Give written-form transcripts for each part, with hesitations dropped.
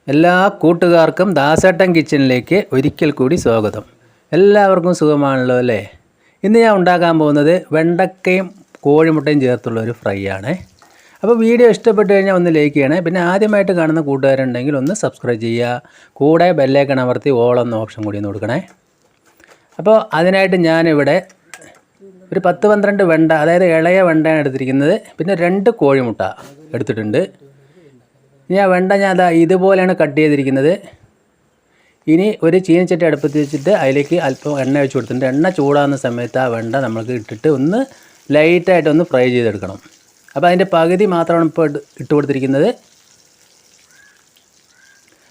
എല്ലാ കൂട്ടുകാർക്കും ദാസേട്ടൻ കിച്ചണിലേക്ക് ഒരിക്കൽ കൂടി സ്വാഗതം. എല്ലാവർക്കും സുഖമാണല്ലോ അല്ലേ? ഇന്ന് ഞാൻ ഉണ്ടാക്കാൻ പോകുന്നത് വെണ്ടക്കയും കോഴിമുട്ടയും ചേർത്തുള്ള ഒരു ഫ്രൈ ആണ്. അപ്പോൾ വീഡിയോ ഇഷ്ടപ്പെട്ട് കഴിഞ്ഞാൽ ഒന്ന് ലൈക്ക് ചെയ്യണേ. പിന്നെ ആദ്യമായിട്ട് കാണുന്ന കൂട്ടുകാരുണ്ടെങ്കിൽ ഒന്ന് സബ്സ്ക്രൈബ് ചെയ്യുക. കൂടെ ബെല്ലൈക്കൺ അമർത്തി ഓൾ എന്ന ഓപ്ഷൻ കൂടി ഒന്ന് കൊടുക്കണേ. അപ്പോൾ അതിനായിട്ട് ഞാനിവിടെ ഒരു 10-12 വെണ്ട, അതായത് ഇളയ വെണ്ടയാണ് എടുത്തിരിക്കുന്നത്. പിന്നെ 2 കോഴിമുട്ട എടുത്തിട്ടുണ്ട്. ഞാൻ വെണ്ട ഇതുപോലെയാണ് കട്ട് ചെയ്തിരിക്കുന്നത്. ഇനി ഒരു ചീനച്ചട്ടി അടുപ്പത്ത് വെച്ചിട്ട് അതിലേക്ക് അല്പം എണ്ണ ഒഴിച്ച് കൊടുത്തിട്ടുണ്ട്. എണ്ണ ചൂടാകുന്ന സമയത്ത് ആ വെണ്ട നമുക്ക് ഇട്ടിട്ട് ഒന്ന് ലൈറ്റായിട്ടൊന്ന് ഫ്രൈ ചെയ്തെടുക്കണം. അപ്പോൾ അതിൻ്റെ പകുതി മാത്രമാണ് ഇപ്പോൾ ഇട്ട് കൊടുത്തിരിക്കുന്നത്.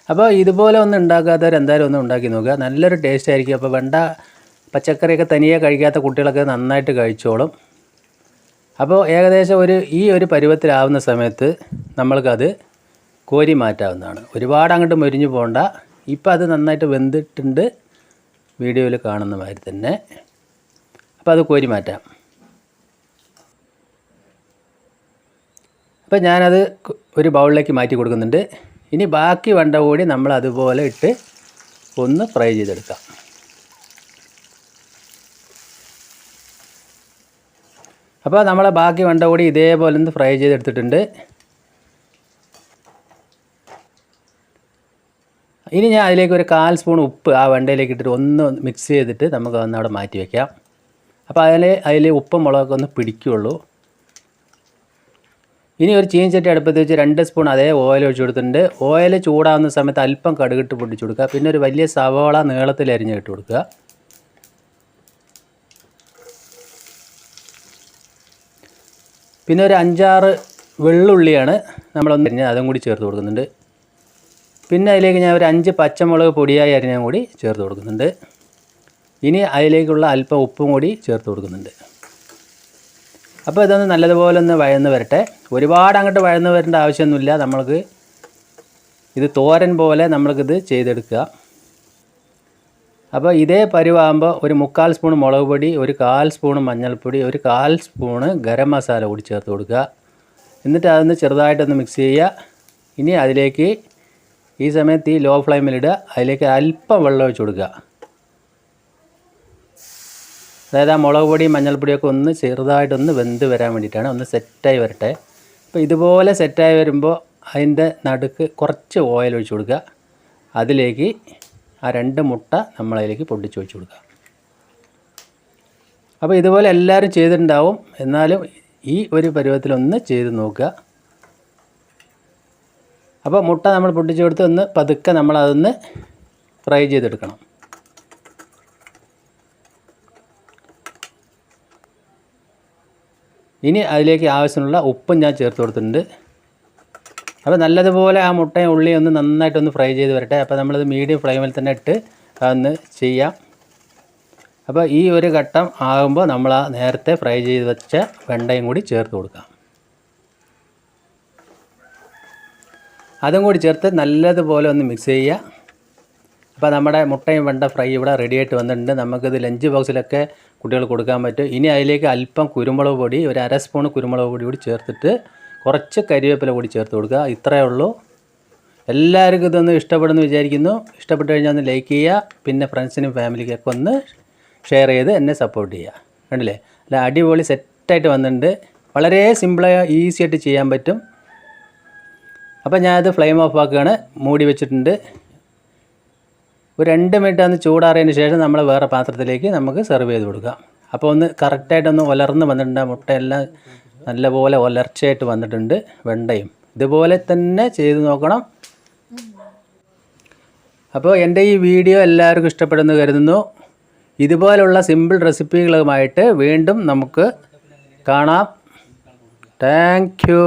അപ്പോൾ ഇതുപോലെ ഒന്ന് ഉണ്ടാക്കാത്തവർ എന്തായാലും ഒന്ന് ഉണ്ടാക്കി നോക്കുക, നല്ലൊരു ടേസ്റ്റ് ആയിരിക്കും. അപ്പോൾ വെണ്ട പച്ചക്കറിയൊക്കെ തനിയെ കഴിക്കാത്ത കുട്ടികളൊക്കെ നന്നായിട്ട് കഴിച്ചോളും. അപ്പോൾ ഏകദേശം ഈ ഒരു പരുവത്തിലാവുന്ന സമയത്ത് നമ്മൾക്കത് കോരി മാറ്റാവുന്നതാണ്. ഒരുപാട് അങ്ങോട്ട് മൊരിഞ്ഞു പോകണ്ട. ഇപ്പോൾ അത് നന്നായിട്ട് വെന്തിട്ടുണ്ട്, വീഡിയോയിൽ കാണുന്ന മാതിരി തന്നെ. അപ്പോൾ അത് കോരി മാറ്റാം. അപ്പോൾ ഞാനത് ഒരു ബൗളിലേക്ക് മാറ്റി കൊടുക്കുന്നുണ്ട്. ഇനി ബാക്കി വെണ്ട കൂടി നമ്മൾ അതുപോലെ ഇട്ട് ഒന്ന് ഫ്രൈ ചെയ്തെടുക്കാം. അപ്പോൾ നമ്മൾ ബാക്കി വെണ്ട കൂടി ഇതേപോലെ ഒന്ന് ഫ്രൈ ചെയ്തെടുത്തിട്ടുണ്ട്. ഇനി ഞാൻ അതിലേക്ക് ഒരു 1/4 സ്പൂൺ ഉപ്പ് ആ വെണ്ടയിലേക്ക് ഇട്ടിട്ട് ഒന്ന് മിക്സ് ചെയ്തിട്ട് നമുക്ക് ഒന്ന് അവിടെ മാറ്റി വയ്ക്കാം. അപ്പോൾ അതിൽ ഉപ്പും മുളകൊക്കെ ഒന്ന് പിടിക്കുകയുള്ളൂ. ഇനി ഒരു ചീനച്ചട്ടി അടുപ്പത്ത് വെച്ച് 2 സ്പൂൺ അതേ ഓയിൽ ഒഴിച്ച് കൊടുത്തിട്ടുണ്ട്. ഓയിൽ ചൂടാകുന്ന സമയത്ത് അല്പം കടുകിട്ട് പൊട്ടിച്ച് കൊടുക്കുക. പിന്നെ ഒരു വലിയ സവാള നീളത്തിൽ അരിഞ്ഞ് ഇട്ട് കൊടുക്കുക. പിന്നെ ഒരു 5-6 വെള്ളുള്ളിയാണ് നമ്മളൊന്ന് അരിഞ്ഞ് അതും കൂടി ചേർത്ത് കൊടുക്കുന്നുണ്ട്. പിന്നെ അതിലേക്ക് ഞാൻ ഒരു 5 പച്ചമുളക് പൊടിയായി അരിഞ്ഞും കൂടി ചേർത്ത് കൊടുക്കുന്നുണ്ട്. ഇനി അതിലേക്കുള്ള അല്പം ഉപ്പും കൂടി ചേർത്ത് കൊടുക്കുന്നുണ്ട്. അപ്പോൾ ഇതൊന്ന് നല്ലതുപോലെ ഒന്ന് വഴന്ന് വരട്ടെ. ഒരുപാട് അങ്ങോട്ട് വഴന്ന് വരേണ്ട ആവശ്യമൊന്നുമില്ല. നമ്മൾക്ക് ഇത് തോരൻ പോലെ നമ്മൾക്കിത് ചെയ്തെടുക്കുക. അപ്പോൾ ഇതേ പരുവാകുമ്പോൾ ഒരു 3/4 സ്പൂൺ മുളക് പൊടി, ഒരു 1/4 സ്പൂൺ മഞ്ഞൾപ്പൊടി, ഒരു 1/4 സ്പൂണ് ഗരം മസാല കൂടി ചേർത്ത് കൊടുക്കുക. എന്നിട്ട് അതൊന്ന് ചെറുതായിട്ടൊന്ന് മിക്സ് ചെയ്യുക. ഇനി അതിലേക്ക് ഈ സമയത്ത് ഈ ലോ ഫ്ലെയിമിലിടുക. അതിലേക്ക് അല്പം വെള്ളം ഒഴിച്ച് കൊടുക്കുക. അതായത് ആ മുളക് പൊടിയും മഞ്ഞൾപ്പൊടിയൊക്കെ ഒന്ന് ചെറുതായിട്ടൊന്ന് വെന്ത് വരാൻ വേണ്ടിയിട്ടാണ്, ഒന്ന് സെറ്റായി വരട്ടെ. അപ്പോൾ ഇതുപോലെ സെറ്റായി വരുമ്പോൾ അതിൻ്റെ നടുക്ക് കുറച്ച് ഓയിൽ ഒഴിച്ച് കൊടുക്കുക. അതിലേക്ക് ആ 2 മുട്ട നമ്മളതിലേക്ക് പൊട്ടിച്ച് ഒഴിച്ച് കൊടുക്കുക. അപ്പോൾ ഇതുപോലെ എല്ലാവരും ചെയ്തിട്ടുണ്ടാവും, എന്നാലും ഈ ഒരു പരുവത്തിലൊന്ന് ചെയ്ത് നോക്കുക. അപ്പോൾ മുട്ട നമ്മൾ പൊട്ടിച്ച് കൊടുത്ത് ഒന്ന് പതുക്കെ നമ്മളതൊന്ന് ഫ്രൈ ചെയ്തെടുക്കണം. ഇനി അതിലേക്ക് ആവശ്യമുള്ള ഉപ്പും ഞാൻ ചേർത്ത് കൊടുത്തിട്ടുണ്ട്. അപ്പോൾ നല്ലതുപോലെ ആ മുട്ടയും ഉള്ളിയും ഒന്ന് നന്നായിട്ടൊന്ന് ഫ്രൈ ചെയ്ത് വരട്ടെ. അപ്പോൾ നമ്മളത് മീഡിയം ഫ്ലെയിമിൽ തന്നെ ഇട്ട് അതൊന്ന് ചെയ്യാം. അപ്പോൾ ഈ ഒരു ഘട്ടം ആകുമ്പോൾ നമ്മൾ ആ നേരത്തെ ഫ്രൈ ചെയ്ത് വെച്ച വെണ്ടയും കൂടി ചേർത്ത് കൊടുക്കാം. അതും കൂടി ചേർത്ത് നല്ലതുപോലെ ഒന്ന് മിക്സ് ചെയ്യുക. അപ്പോൾ നമ്മുടെ മുട്ടയും വെണ്ട ഫ്രൈ ഇവിടെ റെഡി ആയിട്ട് വന്നിട്ടുണ്ട്. നമുക്കിത് ലഞ്ച് ബോക്സിലൊക്കെ കുട്ടികൾ കൊടുക്കാൻ പറ്റും. ഇനി അതിലേക്ക് അല്പം കുരുമുളക് പൊടി, ഒരു 1/2 സ്പൂൺ കുരുമുളക് പൊടി കൂടി ചേർത്തിട്ട് കുറച്ച് കരിവേപ്പില കൂടി ചേർത്ത് കൊടുക്കുക. ഇത്രയേ ഉള്ളൂ. എല്ലാവർക്കും ഇതൊന്ന് ഇഷ്ടപ്പെടുമെന്ന് വിചാരിക്കുന്നു. ഇഷ്ടപ്പെട്ട് കഴിഞ്ഞാൽ ഒന്ന് ലൈക്ക് ചെയ്യുക. പിന്നെ ഫ്രണ്ട്സിനും ഫാമിലിക്കൊക്കെ ഒന്ന് ഷെയർ ചെയ്ത് എന്നെ സപ്പോർട്ട് ചെയ്യുക. കണ്ടില്ലേ, അല്ല അടിപൊളി സെറ്റായിട്ട് വന്നിട്ടുണ്ട്. വളരെ സിമ്പിളായി ഈസി ആയിട്ട് ചെയ്യാൻ പറ്റും. അപ്പോൾ ഞാനത് ഫ്ലെയിം ഓഫ് ആക്കുകയാണ്, മൂടി വെച്ചിട്ടുണ്ട്. ഒരു 2 മിനിറ്റ് ഒന്ന് ചൂടാറിയതിന് ശേഷം നമ്മൾ വേറെ പാത്രത്തിലേക്ക് നമുക്ക് സെർവ് ചെയ്ത് കൊടുക്കാം. അപ്പോൾ ഒന്ന് കറക്റ്റായിട്ടൊന്ന് ഉലർന്ന് വന്നിട്ടുണ്ട്. മുട്ടയെല്ലാം നല്ലപോലെ ഉലർച്ചയായിട്ട് വന്നിട്ടുണ്ട്. വെണ്ടയും ഇതുപോലെ തന്നെ ചെയ്ത് നോക്കണം. അപ്പോൾ എൻ്റെ ഈ വീഡിയോ എല്ലാവർക്കും ഇഷ്ടപ്പെടുന്നു കരുതുന്നു. ഇതുപോലുള്ള സിമ്പിൾ റെസിപ്പികളുമായിട്ട് വീണ്ടും നമുക്ക് കാണാം. Thank you.